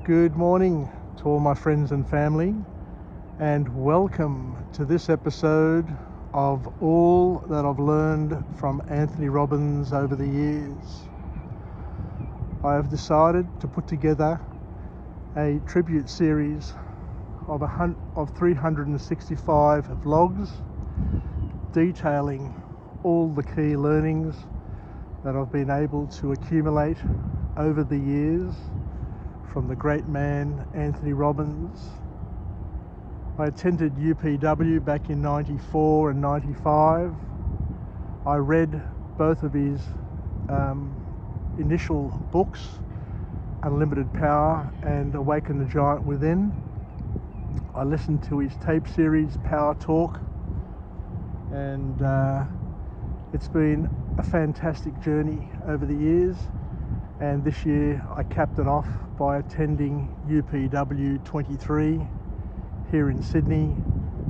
Good morning to all my friends and family, and welcome to this episode of all that I've learned from Anthony Robbins over the years. I have decided to put together a tribute series of 365 vlogs detailing all the key learnings that I've been able to accumulate over the years from the great man Anthony Robbins. I attended UPW back in 94 and 95. I read both of his initial books, Unlimited Power and Awaken the Giant Within. I listened to his tape series, Power Talk, and it's been a fantastic journey over the years. And this year I capped it off by attending UPW 23 here in Sydney,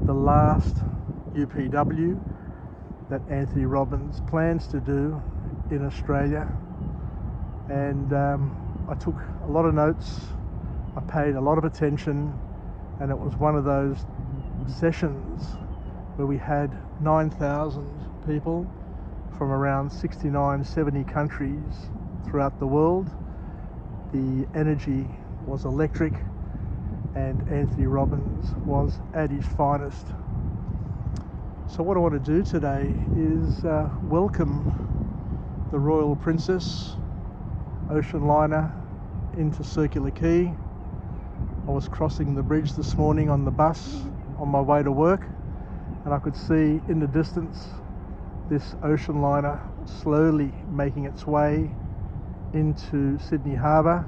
the last UPW that Anthony Robbins plans to do in Australia. And I took a lot of notes, I paid a lot of attention, and it was one of those sessions where we had 9,000 people from around 69, 70 countries throughout the world. The energy was electric, and Anthony Robbins was at his finest. So what I want to do today is welcome the Royal Princess ocean liner into Circular Quay. I was crossing the bridge this morning on the bus on my way to work, and I could see in the distance this ocean liner slowly making its way into Sydney Harbour.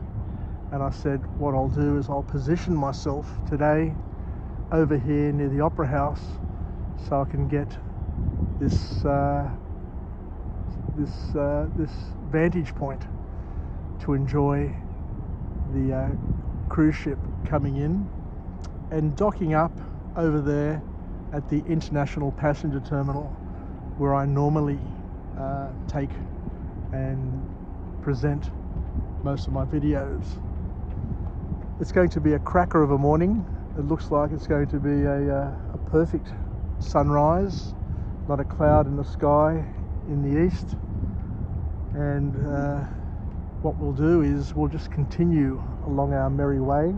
And I said, what I'll do is I'll position myself today over here near the Opera House so I can get this vantage point to enjoy the cruise ship coming in and docking up over there at the International Passenger Terminal, where I normally take and present most of my videos. It's going to be a cracker of a morning. It looks like it's going to be a perfect sunrise, not a cloud in the sky in the east. And what we'll do is we'll just continue along our merry way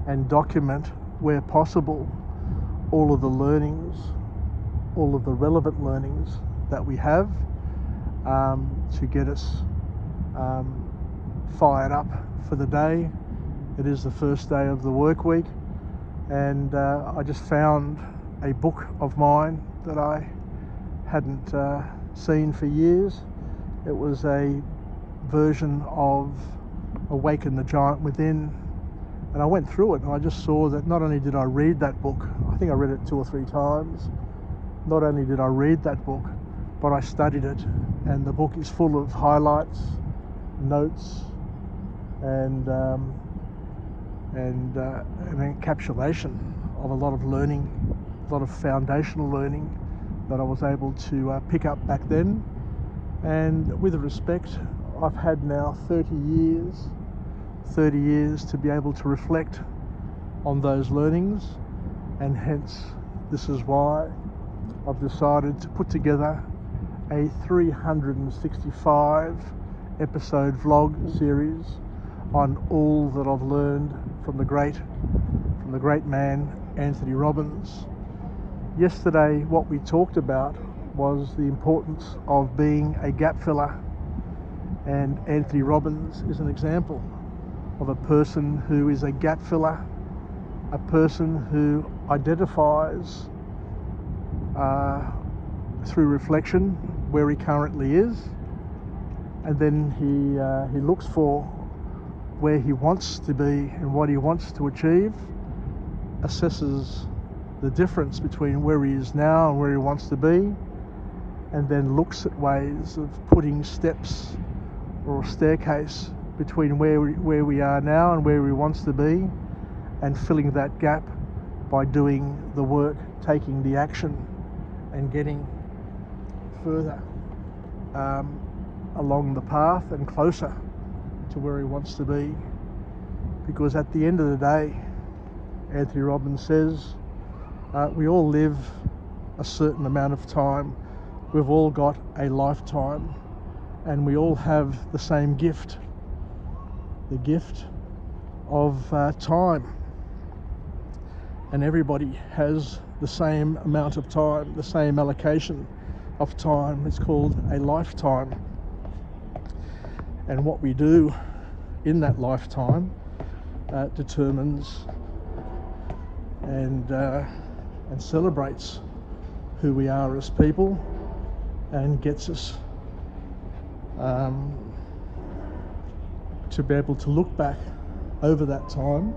and document, where possible, all of the learnings, all of the relevant learnings that we have to get us fired up for the day. It is the first day of the work week, and I just found a book of mine that I hadn't seen for years. It was a version of Awaken the Giant Within, and I went through it and I just saw that not only did I read that book, I think I read it 2 or 3 times, not only did I read that book, but I studied it, and the book is full of highlights, notes, and an encapsulation of a lot of learning, a lot of foundational learning that I was able to pick up back then. And with respect, I've had now 30 years to be able to reflect on those learnings, and hence this is why I've decided to put together a 365 episode vlog series on all that I've learned from the great man Anthony Robbins. Yesterday what we talked about was the importance of being a gap filler, and Anthony Robbins is an example of a person who is a gap filler, a person who identifies through reflection where he currently is, and then he looks for where he wants to be and what he wants to achieve, assesses the difference between where he is now and where he wants to be, and then looks at ways of putting steps or a staircase between where we are now and where he wants to be, and filling that gap by doing the work, taking the action, and getting further along the path and closer to where he wants to be. because at the end of the day, Anthony Robbins says, we all live a certain amount of time. We've all got a lifetime, and we all have the same gift, the gift of time. And everybody has the same amount of time, the same allocation of time. It's called a lifetime. And what we do in that lifetime determines and celebrates who we are as people, and gets us to be able to look back over that time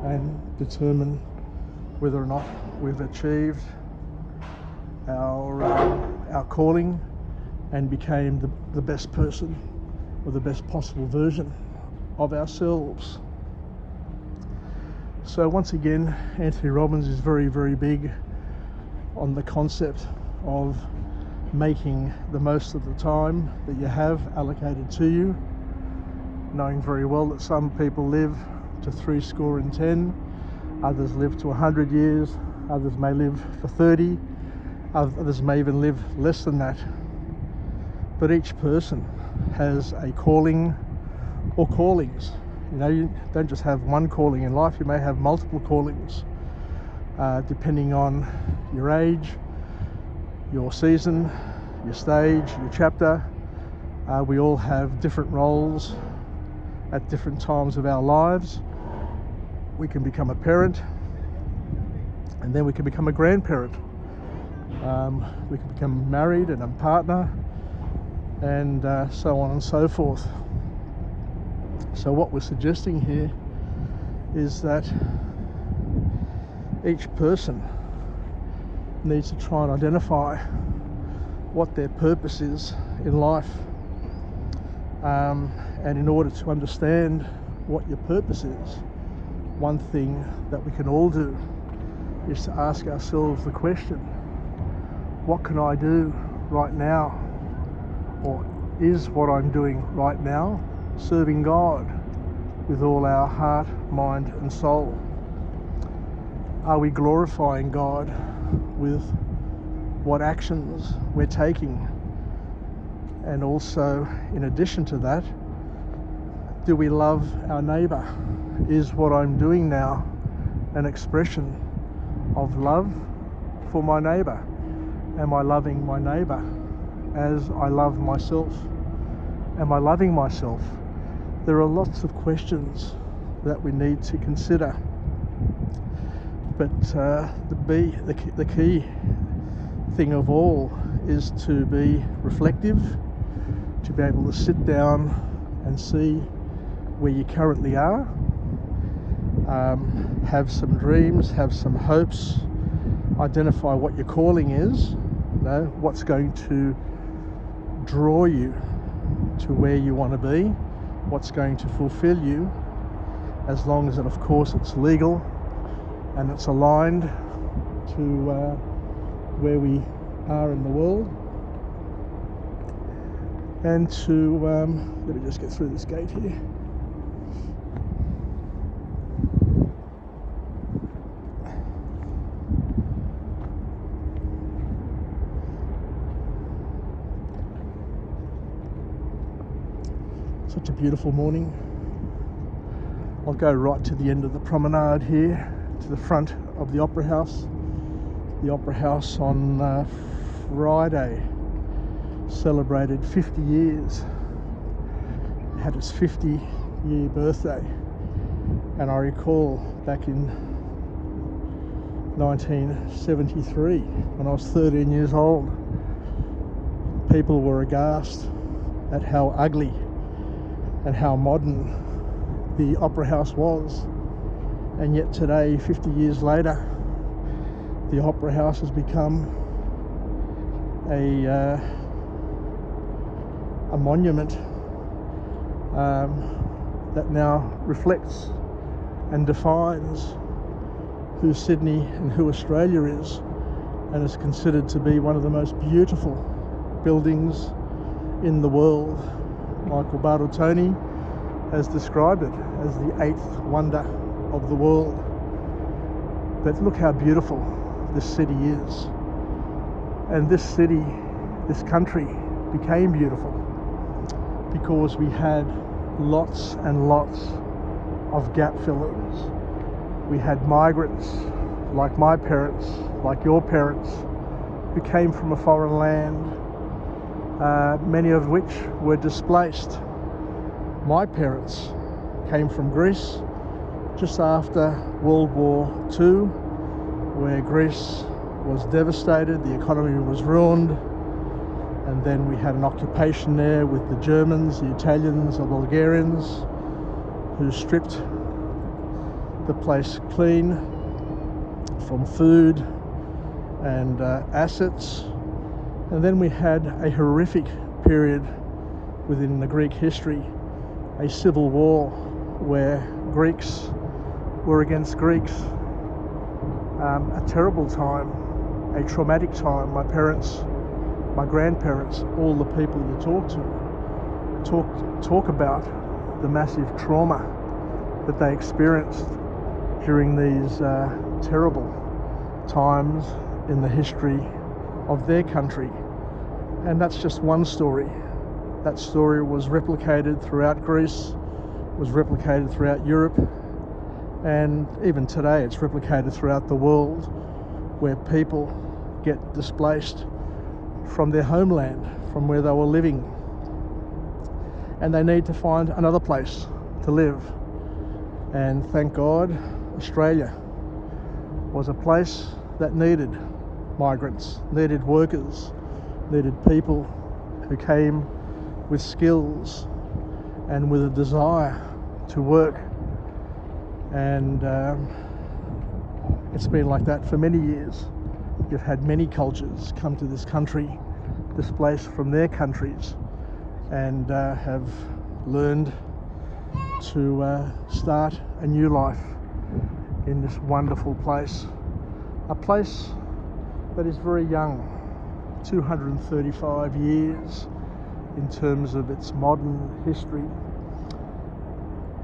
and determine whether or not we've achieved our calling and became the best person or the best possible version of ourselves. So once again, Anthony Robbins is very, very big on the concept of making the most of the time that you have allocated to you, knowing very well that some people live to 70, others live to 100 years, others may live for 30, others may even live less than that. But each person has a calling or callings. You know, you don't just have one calling in life, you may have multiple callings, depending on your age, your season, your stage, your chapter. We all have different roles at different times of our lives. We can become a parent, and then we can become a grandparent. We can become married and a partner, and so on and so forth. So what we're suggesting here is that each person needs to try and identify what their purpose is in life. And in order to understand what your purpose is, one thing that we can all do is to ask ourselves the question, what can I do right now? Or is what I'm doing right now serving God with all our heart, mind and soul? Are we glorifying God with what actions we're taking? And also, in addition to that, do we love our neighbour? Is what I'm doing now an expression of love for my neighbour? Am I loving my neighbour as I love myself? Am I loving myself? There are lots of questions that we need to consider, but the key thing of all is to be reflective, to be able to sit down and see where you currently are, have some dreams, have some hopes, identify what your calling is, you know, what's going to draw you to where you want to be, what's going to fulfill you, as long as, of course, it's legal and it's aligned to where we are in the world. And to let me just get through this gate here. Such a beautiful morning. I'll go right to the end of the promenade here, to the front of the Opera House. The Opera House on Friday celebrated 50 years. It had its 50-year birthday, and I recall back in 1973, when I was 13 years old, people were aghast at how ugly and how modern the Opera House was. And yet today, 50 years later, the Opera House has become a monument that now reflects and defines who Sydney and who Australia is, and is considered to be one of the most beautiful buildings in the world. Tony has described it as the 8th wonder of the world. But look how beautiful this city is. And this city, this country, became beautiful because we had lots and lots of gap fillers. We had migrants like my parents, like your parents, who came from a foreign land, many of which were displaced. My parents came from Greece just after World War II, where Greece was devastated, the economy was ruined, and then we had an occupation there with the Germans, the Italians, the Bulgarians, who stripped the place clean from food and assets. And then we had a horrific period within the Greek history, a civil war where Greeks were against Greeks. A terrible time, a traumatic time. My parents, my grandparents, all the people you talk about the massive trauma that they experienced during these terrible times in the history of their country. And that's just one story. That story was replicated throughout Greece, was replicated throughout Europe, and even today it's replicated throughout the world, where people get displaced from their homeland, from where they were living, and they need to find another place to live. And thank God, Australia was a place that needed migrants, needed workers, needed people who came with skills and with a desire to work. And it's been like that for many years. You've had many cultures come to this country, displaced from their countries, and have learned to start a new life in this wonderful place. A place that is very young, 235 years in terms of its modern history.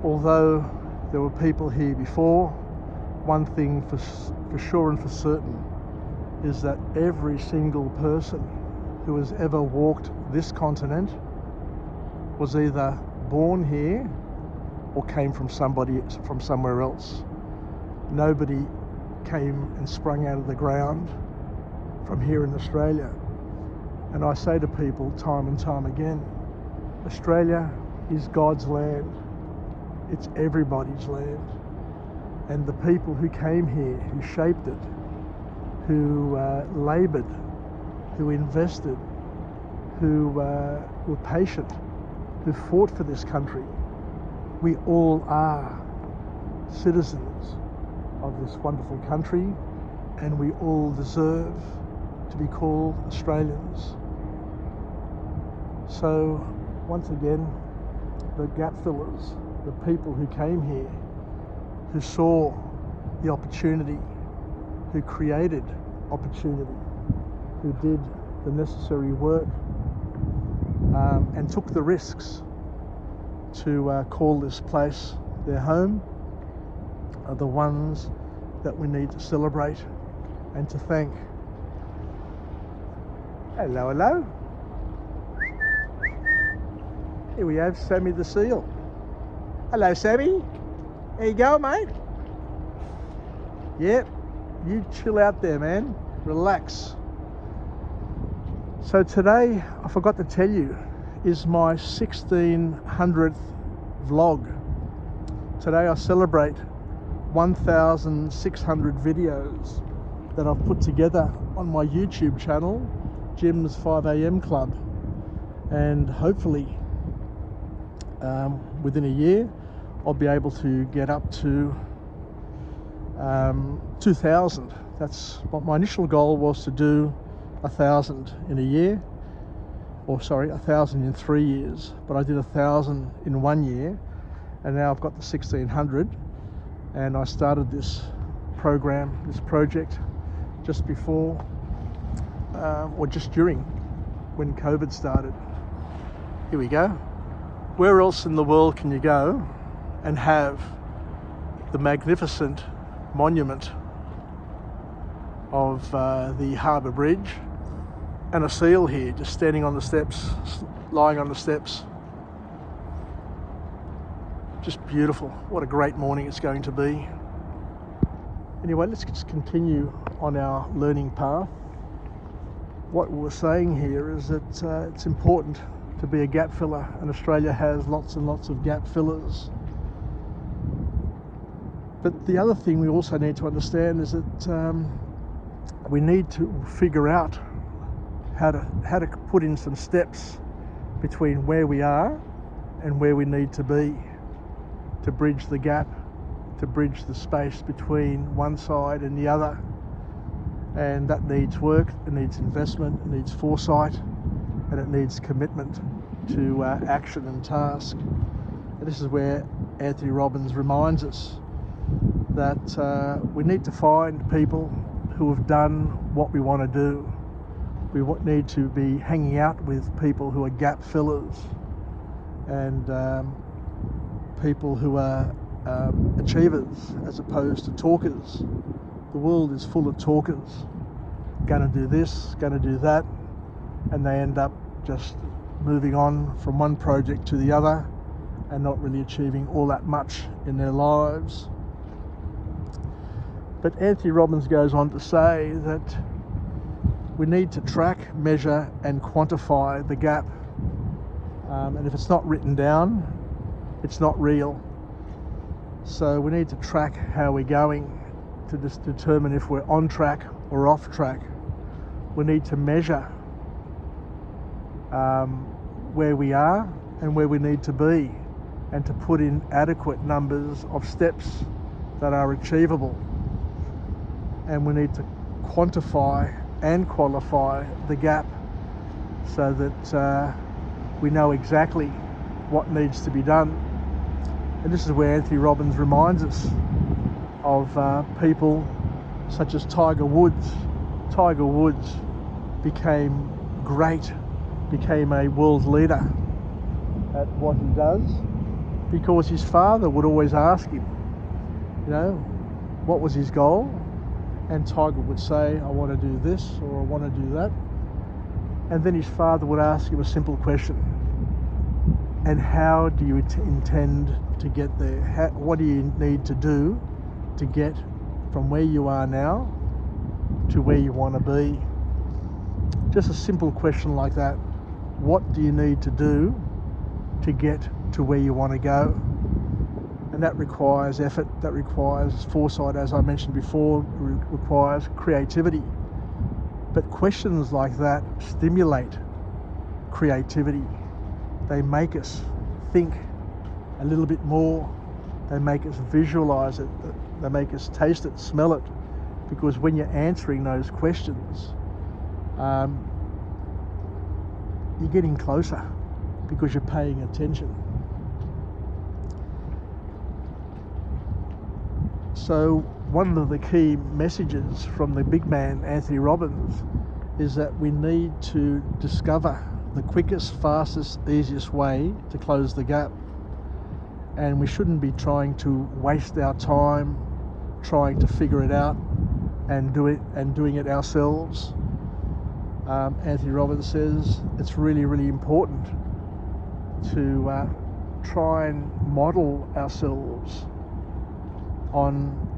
Although there were people here before, one thing for sure and for certain is that every single person who has ever walked this continent was either born here or came from somewhere else. Nobody came and sprung out of the ground from here in Australia. And I say to people time and time again, Australia is God's land. It's everybody's land. And the people who came here, who shaped it, who laboured, who invested, who were patient, who fought for this country, we all are citizens of this wonderful country, and we all deserve to be called Australians. So once again, the gap fillers, the people who came here, who saw the opportunity, who created opportunity, who did the necessary work, and took the risks to call this place their home, are the ones that we need to celebrate and to thank. Hello, hello. Here we have Sammy the seal. Hello, Sammy. There you go, mate. Yep, you chill out there, man. Relax. So today, I forgot to tell you, is my 1600th vlog. Today I celebrate 1,600 videos that I've put together on my YouTube channel, Jim's 5am Club. And hopefully, within a year, I'll be able to get up to 2,000. That's what my initial goal was, to do 1,000 in a year, or sorry, 1,000 in 3 years, but I did 1,000 in 1 year, and now I've got the 1,600. And I started this program, this project, just before or just during when COVID started. Here we go. Where else in the world can you go and have the magnificent monument of the Harbour Bridge and a seal here just standing on the steps, lying on the steps? Just beautiful. What a great morning it's going to be. Anyway, let's just continue on our learning path. What we're saying here is that it's important to be a gap filler, and Australia has lots and lots of gap fillers. But the other thing we also need to understand is that we need to figure out how to put in some steps between where we are and where we need to be to bridge the gap, to bridge the space between one side and the other. And that needs work, it needs investment, it needs foresight, and it needs commitment to action and task. And this is where Anthony Robbins reminds us that we need to find people who have done what we want to do. We need to be hanging out with people who are gap fillers and people who are achievers as opposed to talkers. The world is full of talkers, gonna do this, gonna do that, and they end up just moving on from one project to the other and not really achieving all that much in their lives. But Anthony Robbins goes on to say that we need to track, measure and quantify the gap. And if it's not written down, it's not real. So we need to track how we're going to just determine if we're on track or off track. We need to measure where we are and where we need to be, and to put in adequate numbers of steps that are achievable. And we need to quantify and qualify the gap so that we know exactly what needs to be done. And this is where Anthony Robbins reminds us of people such as Tiger Woods. Tiger Woods became great, became a world leader at what he does because his father would always ask him, what was his goal? And Tiger would say, I want to do this or I want to do that. And then his father would ask him a simple question. And how do you intend to get there? What do you need to do to get from where you are now to where you want to be? Just a simple question like that. What do you need to do to get to where you want to go? And that requires effort, that requires foresight, as I mentioned before, requires creativity. But questions like that stimulate creativity. They make us think a little bit more. They make us visualize it. They make us taste it, smell it. Because when you're answering those questions, you're getting closer because you're paying attention. So one of the key messages from the big man, Anthony Robbins, is that we need to discover the quickest, fastest, easiest way to close the gap. And we shouldn't be trying to waste our time trying to figure it out and doing it ourselves. Anthony Robbins says it's really, really important to try and model ourselves on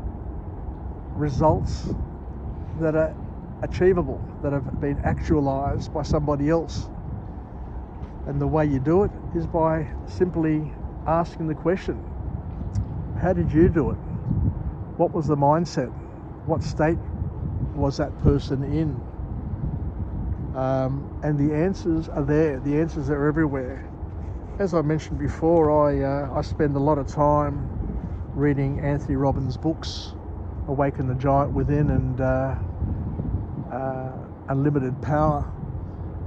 results that are achievable, that have been actualized by somebody else. And the way you do it is by simply asking the question, how did you do it? What was the mindset? What state was that person in? And the answers are there. The answers are everywhere. As I mentioned before, I spend a lot of time reading Anthony Robbins' books, Awaken the Giant Within and Unlimited Power.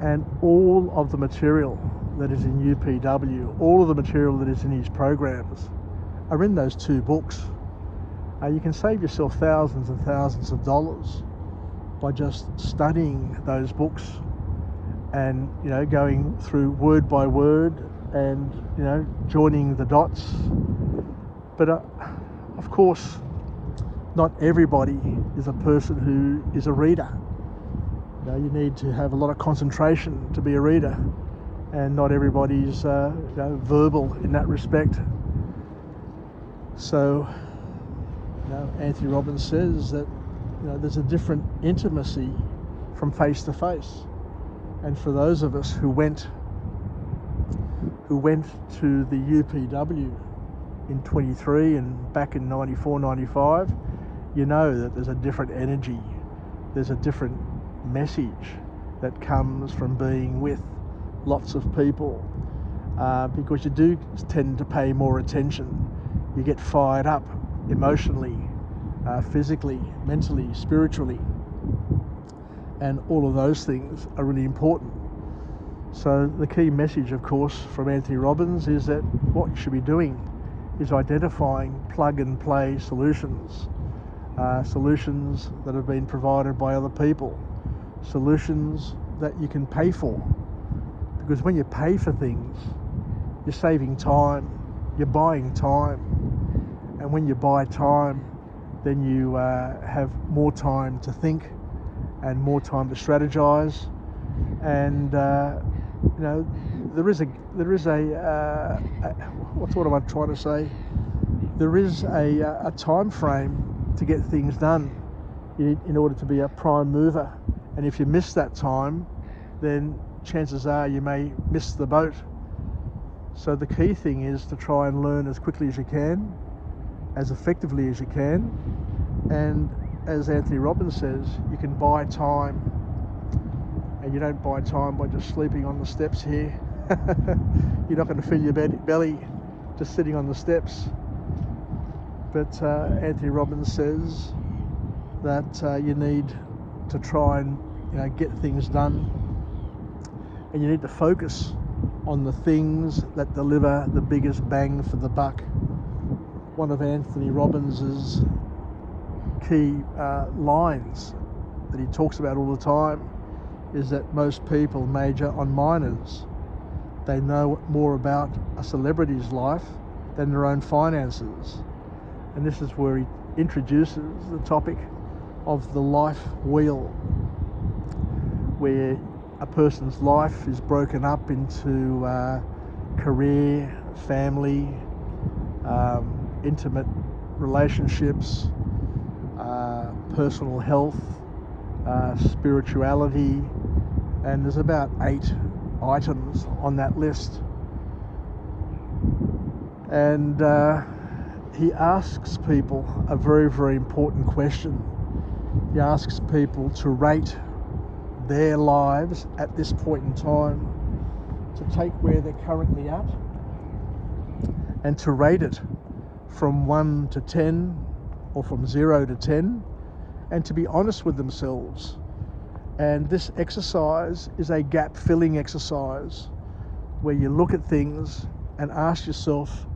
And all of the material that is in UPW, all of the material that is in his programs are in those two books. You can save yourself thousands and thousands of dollars by just studying those books and going through word by word, and joining the dots. But of course, not everybody is a person who is a reader. You need to have a lot of concentration to be a reader, and not everybody's verbal in that respect. So Anthony Robbins says that there's a different intimacy from face to face. And for those of us who went to the UPW in 23 and back in 94, 95, that there's a different energy, there's a different message that comes from being with lots of people, because you do tend to pay more attention. You get fired up emotionally, physically, mentally, spiritually, and all of those things are really important. So the key message, of course, from Anthony Robbins is that what you should be doing is identifying plug and play solutions, solutions that have been provided by other people, solutions that you can pay for. Because when you pay for things, you're saving time, you're buying time. And when you buy time, then you have more time to think and more time to strategize. And there is a what am I trying to say? There is a time frame to get things done in order to be a prime mover. And if you miss that time, then chances are you may miss the boat. So the key thing is to try and learn as quickly as you can, as effectively as you can. And as Anthony Robbins says, you can buy time. And you don't buy time by just sleeping on the steps here. You're not going to fill your belly just sitting on the steps. But Anthony Robbins says that you need to try and get things done, and you need to focus on the things that deliver the biggest bang for the buck. One of Anthony Robbins's key lines that he talks about all the time is that most people major on minors. They know more about a celebrity's life than their own finances. And this is where he introduces the topic of the life wheel, where a person's life is broken up into career, family, intimate relationships, personal health, spirituality, and there's about 8 items on that list. And he asks people a very, very important question. He asks people to rate their lives at this point in time, to take where they're currently at and to rate it from 1 to 10 or from 0 to 10, and to be honest with themselves. And this exercise is a gap-filling exercise where you look at things and ask yourself,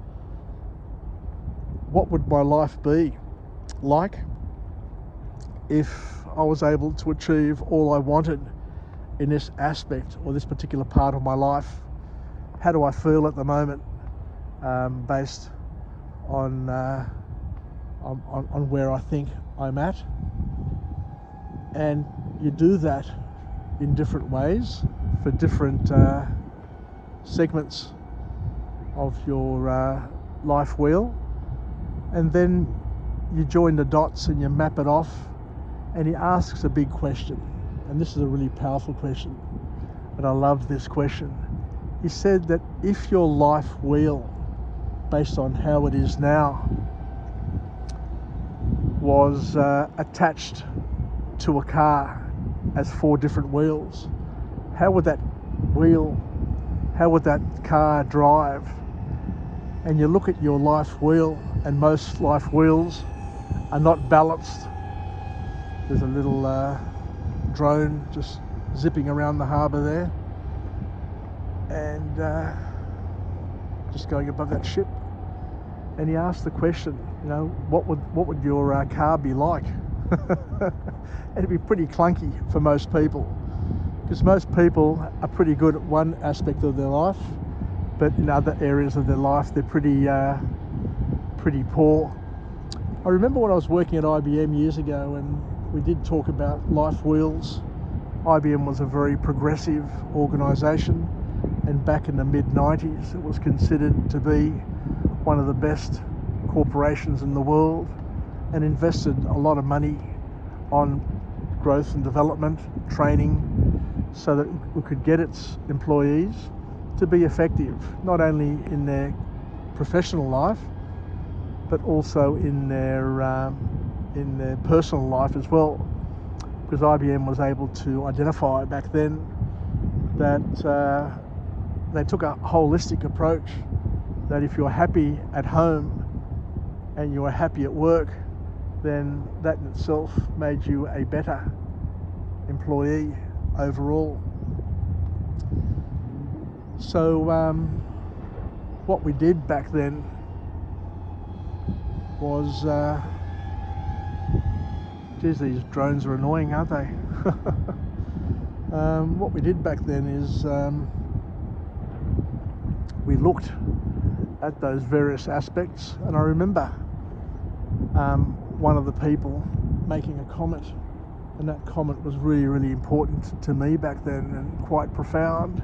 what would my life be like if I was able to achieve all I wanted in this aspect or this particular part of my life? How do I feel at the moment, based on where I think I'm at? And you do that in different ways for different segments of your life wheel, and then you join the dots and you map it off. And he asks a big question, and this is a really powerful question, but I love this question. He said that if your life wheel, based on how it is now, was attached to a car as 4 different wheels, how would that car drive? And you look at your life wheel, and most life wheels are not balanced. There's a little drone just zipping around the harbour there, and just going above that ship. And he asked the question, what would your car be like? It'd be pretty clunky for most people, because most people are pretty good at one aspect of their life, but in other areas of their life they're pretty poor. I remember when I was working at IBM years ago, and we did talk about life wheels. IBM was a very progressive organisation, and back in the mid-90s it was considered to be one of the best corporations in the world, and invested a lot of money on growth and development, training, so that it could get its employees to be effective, not only in their professional life, but also in their personal life as well. Because IBM was able to identify back then that they took a holistic approach, that if you're happy at home and you're happy at work, then that in itself made you a better employee overall. So what we did back then was, geez, these drones are annoying, aren't they? What we did back then is we looked at those various aspects, and I remember one of the people making a comment, and that comment was really, really important to me back then and quite profound.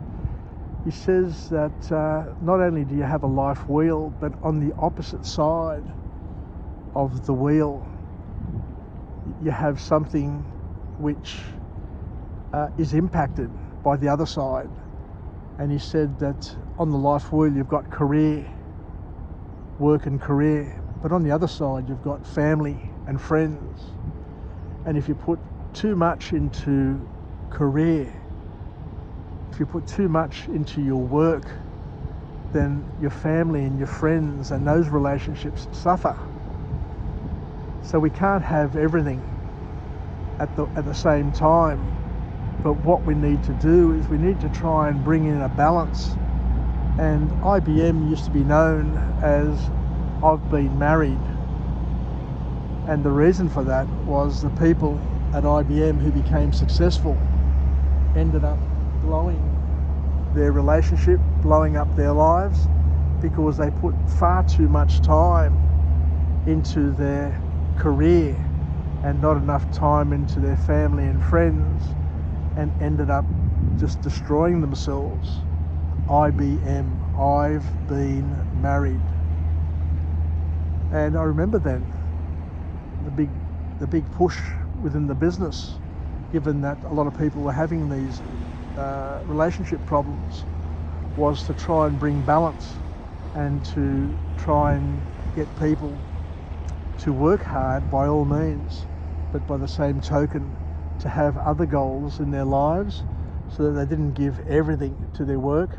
He says that not only do you have a life wheel, but on the opposite side of the wheel you have something which is impacted by the other side. And he said that on the life wheel you've got career, work and career, but on the other side you've got family and friends. And if you put too much into career, if you put too much into your work, then your family and your friends and those relationships suffer. So we can't have everything at the same time. But what we need to do is we need to try and bring in a balance. And IBM used to be known as I've been married. And the reason for that was the people at IBM who became successful ended up blowing their relationship, blowing up their lives, because they put far too much time into their career and not enough time into their family and friends, and ended up just destroying themselves. IBM, I've been married. And I remember then the big push within the business, given that a lot of people were having these relationship problems, was to try and bring balance and to try and get people to work hard by all means, but by the same token to have other goals in their lives, so that they didn't give everything to their work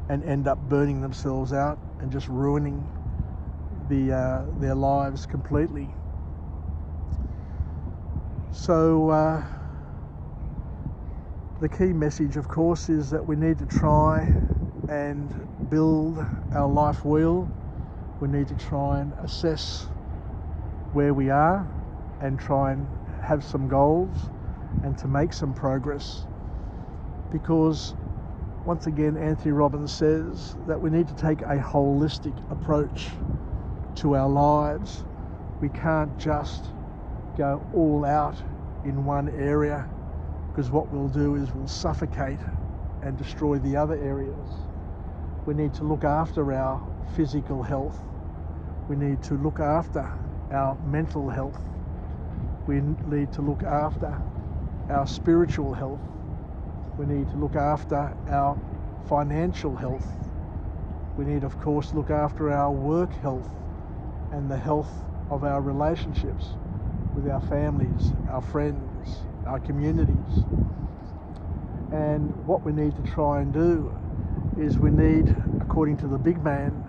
and end up burning themselves out and just ruining their lives completely. So the key message, of course, is that we need to try and build our life wheel. We need to try and assess where we are and try and have some goals and to make some progress, because once again Tony Robbins says that we need to take a holistic approach to our lives. We can't just go all out in one area, because what we'll do is we'll suffocate and destroy the other areas. We need to look after our physical health. We need to look after our mental health. We need to look after our spiritual health. We need to look after our financial health. We need, of course, to look after our work health and the health of our relationships with our families, our friends, our communities. And what we need to try and do is we need, according to the big man,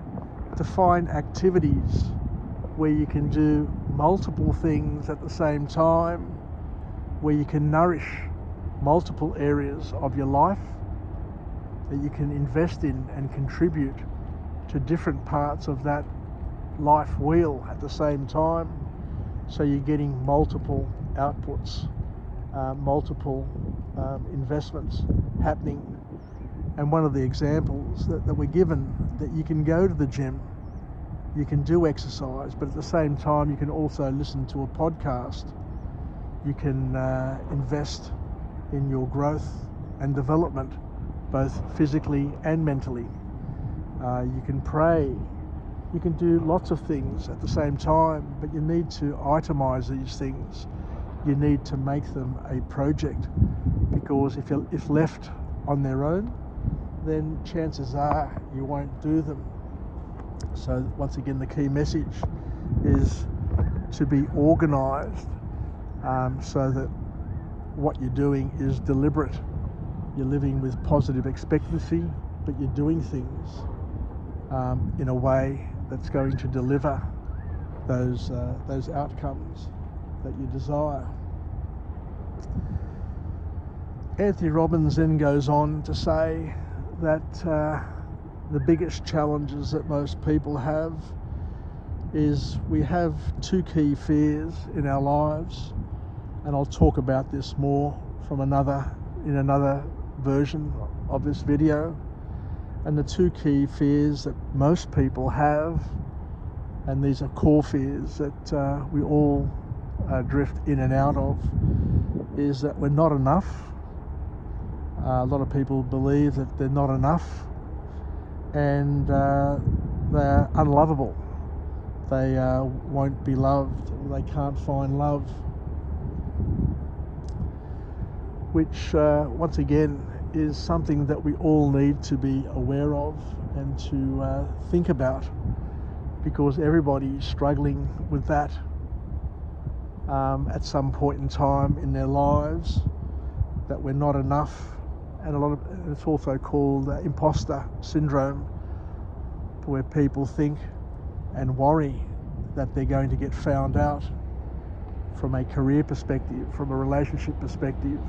to find activities where you can do multiple things at the same time, where you can nourish multiple areas of your life, that you can invest in and contribute to different parts of that life wheel at the same time, so you're getting multiple outputs, multiple investments happening. And one of the examples that we're given, that you can go to the gym, you can do exercise, but at the same time you can also listen to a podcast. You can invest in your growth and development, both physically and mentally. You can pray. You can do lots of things at the same time, but you need to itemize these things. You need to make them a project, because if left on their own, then chances are you won't do them. So once again, the key message is to be organized, so that what you're doing is deliberate. You're living with positive expectancy, but you're doing things in a way that's going to deliver those outcomes that you desire. Anthony Robbins then goes on to say that the biggest challenges that most people have is we have two key fears in our lives, and I'll talk about this more in another version of this video. And the two key fears that most people have, and these are core fears that we all drift in and out of, is that we're not enough. A lot of people believe that they're not enough, and they're unlovable. They won't be loved, or they can't find love, which once again is something that we all need to be aware of and to think about, because everybody is struggling with that at some point in time in their lives, that we're not enough. And it's also called imposter syndrome, where people think and worry that they're going to get found out from a career perspective, from a relationship perspective,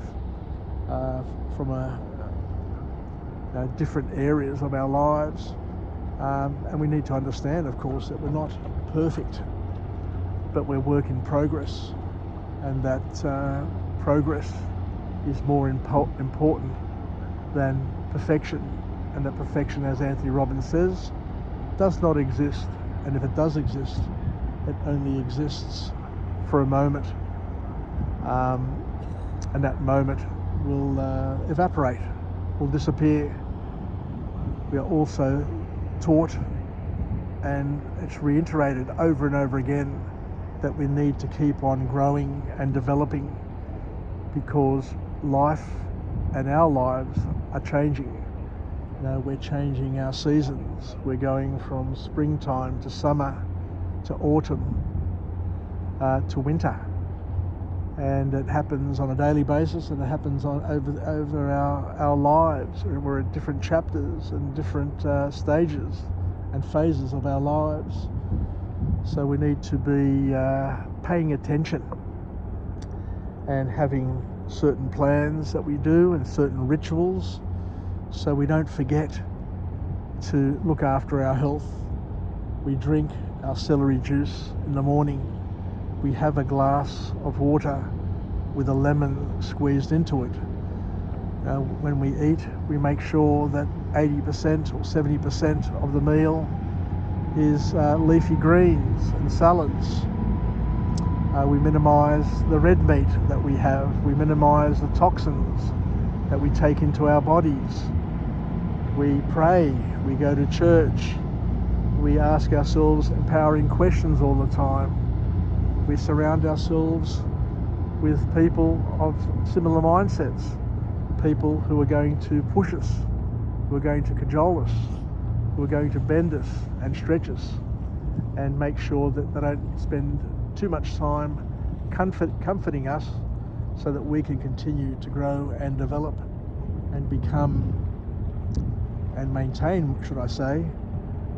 from different areas of our lives. And we need to understand, of course, that we're not perfect, but we're work in progress, and that progress is more important than perfection, and that perfection, as Anthony Robbins says, does not exist, and if it does exist, it only exists for a moment, and that moment will evaporate, will disappear. We are also taught, and it's reiterated over and over again, that we need to keep on growing and developing, because life and our lives are changing. We're changing our seasons. We're going from springtime to summer to autumn to winter, and it happens on a daily basis, and it happens over our lives. We're at different chapters and different stages and phases of our lives, so we need to be paying attention and having certain plans that we do and certain rituals, so we don't forget to look after our health. We drink our celery juice in the morning. We have a glass of water with a lemon squeezed into it. When we eat, we make sure that 80% or 70% of the meal is leafy greens and salads. We minimise the red meat that we have. We minimise the toxins that we take into our bodies. We pray, we go to church, we ask ourselves empowering questions all the time. We surround ourselves with people of similar mindsets, people who are going to push us, who are going to cajole us, who are going to bend us and stretch us, and make sure that they don't spend too much time comforting us, so that we can continue to grow and develop and become and maintain, should I say,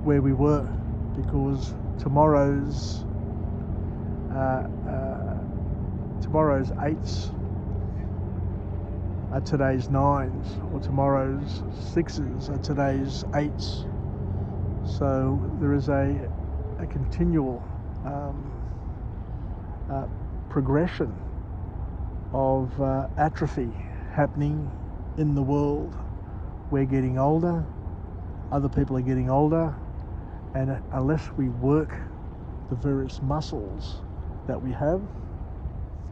where we were, because tomorrow's eights are today's nines, or tomorrow's sixes are today's eights. So there is a continual progression of atrophy happening in the world, we're getting older, other people are getting older, and unless we work the various muscles that we have,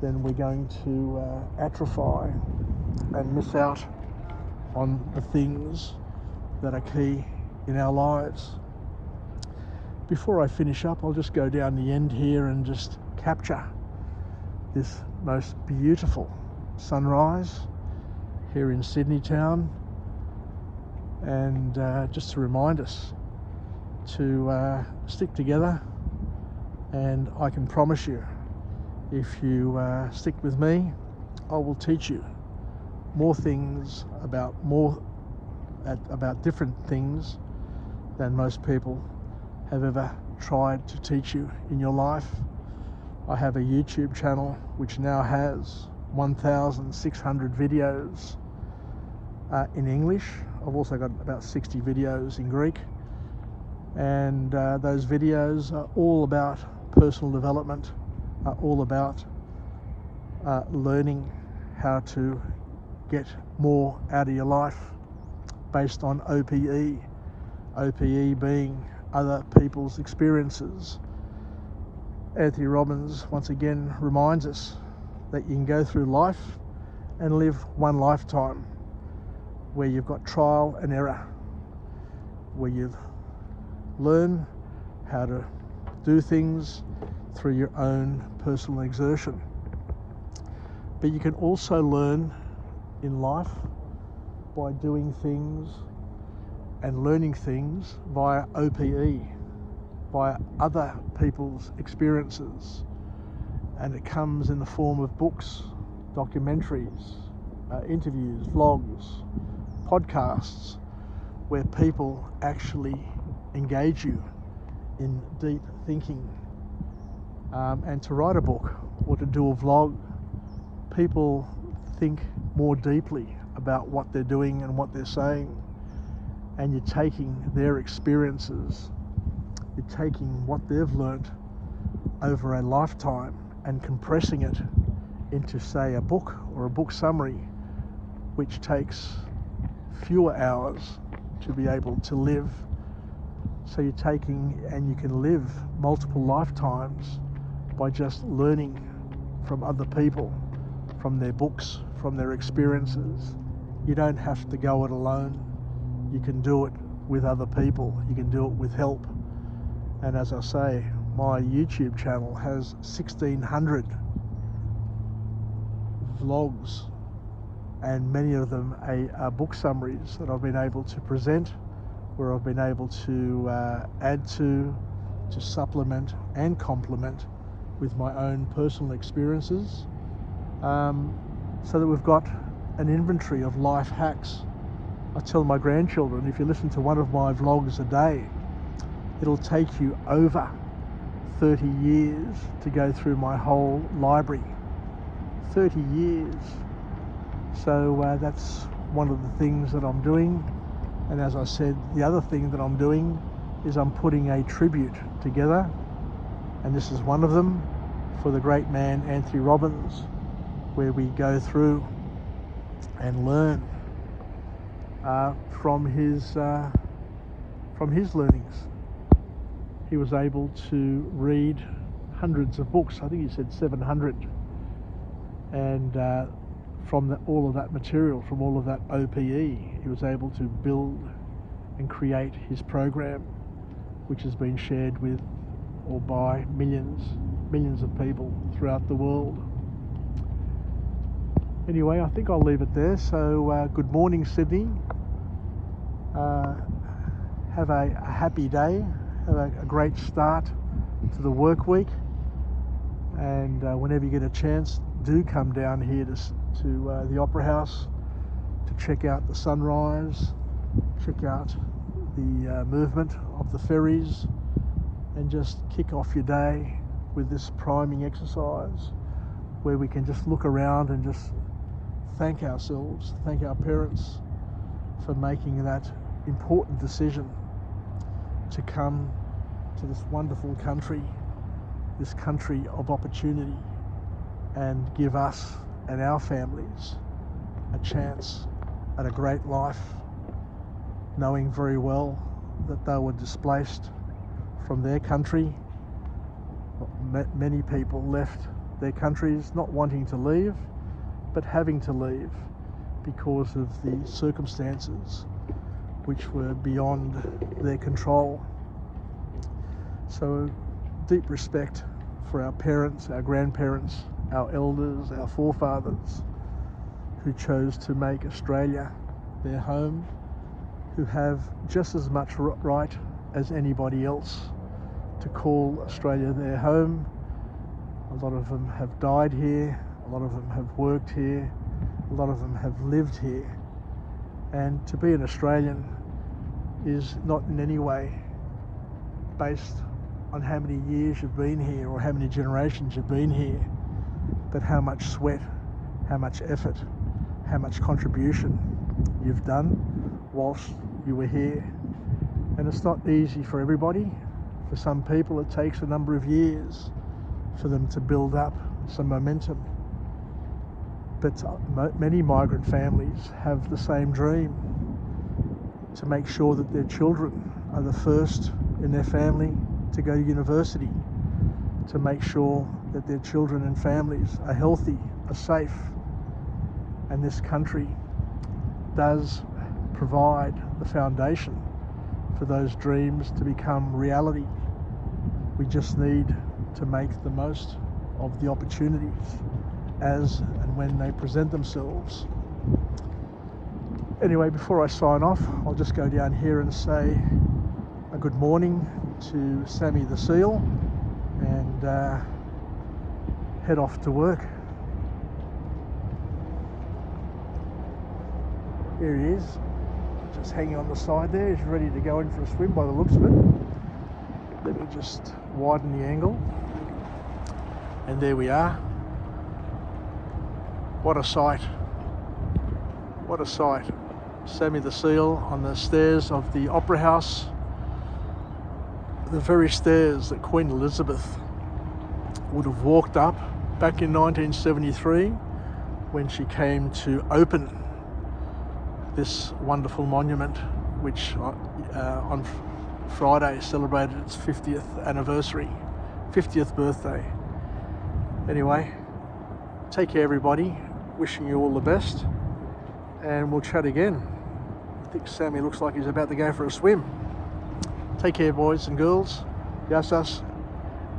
then we're going to atrophy and miss out on the things that are key in our lives. Before I finish up, I'll just go down the end here and just capture this most beautiful sunrise here in Sydney town, and just to remind us to stick together. And I can promise you, if you stick with me, I will teach you more things about different things than most people have ever tried to teach you in your life. I have a YouTube channel which now has 1,600 videos in English. I've also got about 60 videos in Greek, and those videos are all about personal development, are all about learning how to get more out of your life based on OPE. OPE being other people's experiences. Tony Robbins once again reminds us that you can go through life and live one lifetime where you've got trial and error, where you learn how to do things through your own personal exertion. But you can also learn in life by doing things and learning things via OPE, via other people's experiences. And it comes in the form of books, documentaries, interviews, vlogs, podcasts, where people actually engage you in deep thinking. And to write a book or to do a vlog, people think more deeply about what they're doing and what they're saying. And you're taking their experiences, you're taking what they've learnt over a lifetime and compressing it into, say, a book or a book summary, which takes fewer hours to be able to live. So you're taking, and you can live multiple lifetimes by just learning from other people, from their books, from their experiences. You don't have to go it alone. You can do it with other people. You can do it with help. And as I say, my YouTube channel has 1,600 vlogs, and many of them are book summaries that I've been able to present, where I've been able to add to supplement and complement with my own personal experiences, so that we've got an inventory of life hacks. I tell my grandchildren, if you listen to one of my vlogs a day, it'll take you over 30 years to go through my whole library. 30 years. So that's one of the things that I'm doing. And as I said, the other thing that I'm doing is I'm putting a tribute together, and this is one of them, for the great man Tony Robbins, where we go through and learn from his learnings. He was able to read hundreds of books. I think he said 700, and from all of that material, from all of that OPE, he was able to build and create his program, which has been shared with or by millions of people throughout the world. Anyway, I think I'll leave it there. So good morning, Sydney. Have a happy day. Have a great start to the work week. And whenever you get a chance, do come down here to the Opera House to check out the sunrise, check out the movement of the ferries, and just kick off your day with this priming exercise, where we can just look around and just thank ourselves, thank our parents for making that important decision to come to this wonderful country, this country of opportunity, and give us and our families a chance at a great life knowing very well that they were displaced from their country. Many people left their countries not wanting to leave, but having to leave because of the circumstances which were beyond their control. So deep respect for our parents, our grandparents, our elders, our forefathers who chose to make Australia their home, who have just as much right as anybody else to call Australia their home. A lot of them have died here, a lot of them have worked here, a lot of them have lived here. And to be an Australian is not in any way based on how many years you've been here or how many generations you've been here, but how much sweat, how much effort, how much contribution you've done whilst you were here. And it's not easy for everybody. For some people it takes a number of years for them to build up some momentum. But many migrant families have the same dream, to make sure that their children are the first in their family to go to university, to make sure that their children and families are healthy, are safe. And this country does provide the foundation for those dreams to become reality. We just need to make the most of the opportunities as and when they present themselves. Anyway, before I sign off, I'll just go down here and say a good morning to Sammy the Seal and head off to work. Here he is, just hanging on the side there. He's ready to go in for a swim by the looks of it. Let me just widen the angle. And there we are. What a sight. What a sight. Sammy the Seal on the stairs of the Opera House. The very stairs that Queen Elizabeth would have walked up back in 1973 when she came to open this wonderful monument, which on Friday celebrated its 50th anniversary, 50th birthday. Anyway, take care everybody, wishing you all the best, and we'll chat again. I think Sammy looks like he's about to go for a swim. Take care boys and girls, yasas,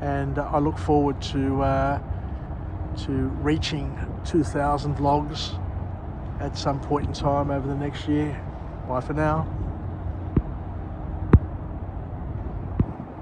and I look forward to reaching 2,000 vlogs at some point in time over the next year. Bye for now.